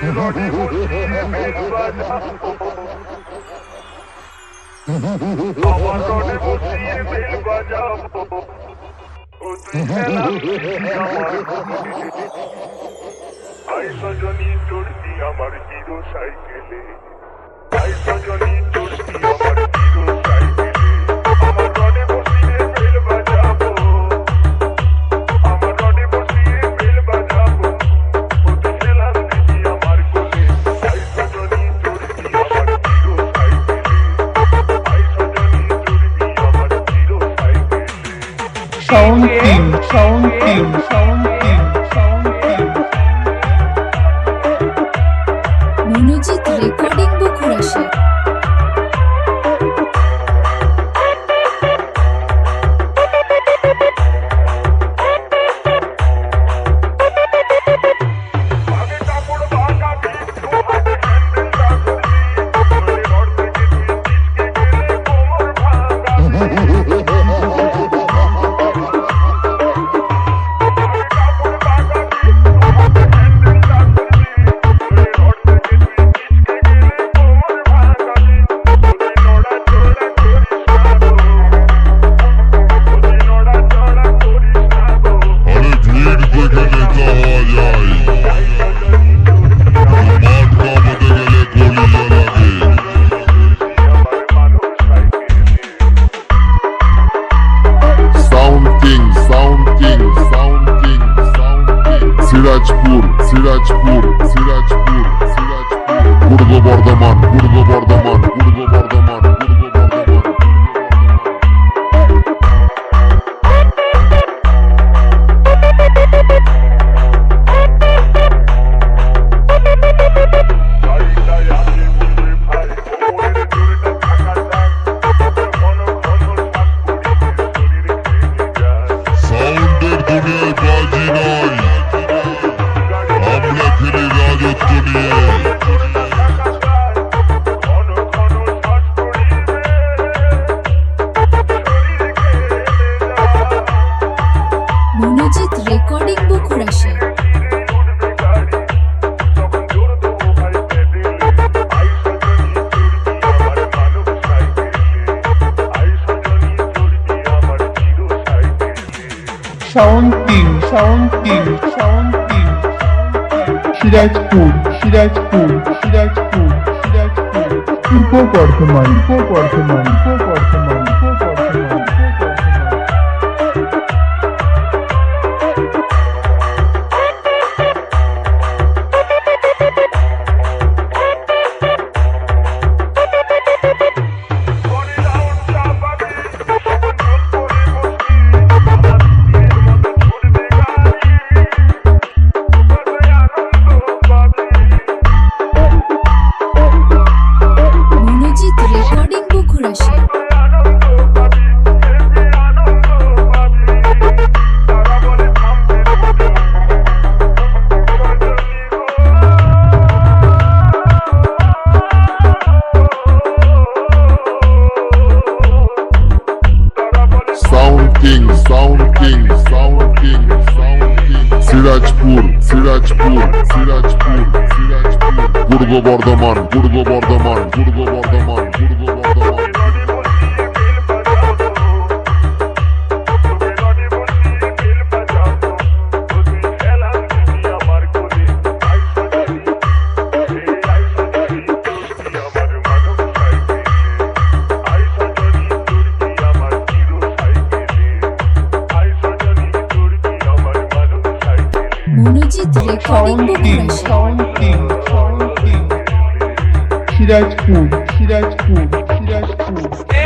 রডে বসিয়ে বেল বাজাবো, আমার রডে বসিয়ে বেল বাজাবো, ও তুই খেলা আমার আই সজনী চড়বি আমার হিরো সাইকেলে, আই সজনী চড়বি আমার হিরো সাইকেলে, আমার রডে বসিয়ে বেল বাজাবো, আমার রডে বসিয়ে বেল বাজাবো, ও তুই খেলা দিবি আমার কোলে, আই সজনী চড়বি আমার হিরো সাইকেলে, আই সজনী চড়বি আমার হিরো সাইকেলে। Sound King, Sound King, Sound King, Sound King. Monojit recording বকুড়াশে। আগে কাপড় বাঁকাবি, দু হাতে হ্যান্ডেল রাখবি, তোরে রড থেকে তুই পিছকে গেলে কোমর ভাঙাবি। আগে কাপড় বাঁকাবি, দু হাতে হ্যান্ডেল রাখবি, তোরে রড থেকে তুই পিছকে গেলে কোমর ভাঙাবি। তুই নড়াচড়া করিস না গো, তুই নড়াচড়া করিস না গো। আরে ভিড় দেখে নেতা হওয়া যায়, মাঠ কামাতে গেলে কলিজা লাগে। Sound King, Sound King, Sound King, Sound King. Sirajpur, Sirajpur, Sirajpur, Sirajpur. Purba Bardhaman, Purba Bardhaman, Purba Bardhaman, Purba Bardhaman. সাউন্ডের দুনিয়ায় বাজি নয়, আমরা খেলি রাজত্ব নিয়ে। মনোজিৎ রেকর্ডিং বকুড়াশে। Sound King, Sound King, Sound King, Sound King. Sirajpur, Sirajpur, Sirajpur, Sirajpur. Purba Bardhaman, Purba Bardhaman, Purba Bardhaman, Purba Bardhaman, Purba Bardhaman. Monojit recording বকুড়াশে। Sound King, Sound King, Sound King, Sound King. Sirajpur, Sirajpur, Sirajpur, Sirajpur. Purba Bardhaman, Purba Bardhaman, Purba Bardhaman, Purba Bardhaman. Monojit recording Sound King, বকুড়াশে। Sound King, Sound King. Sirajpur, Sirajpur, Sirajpur.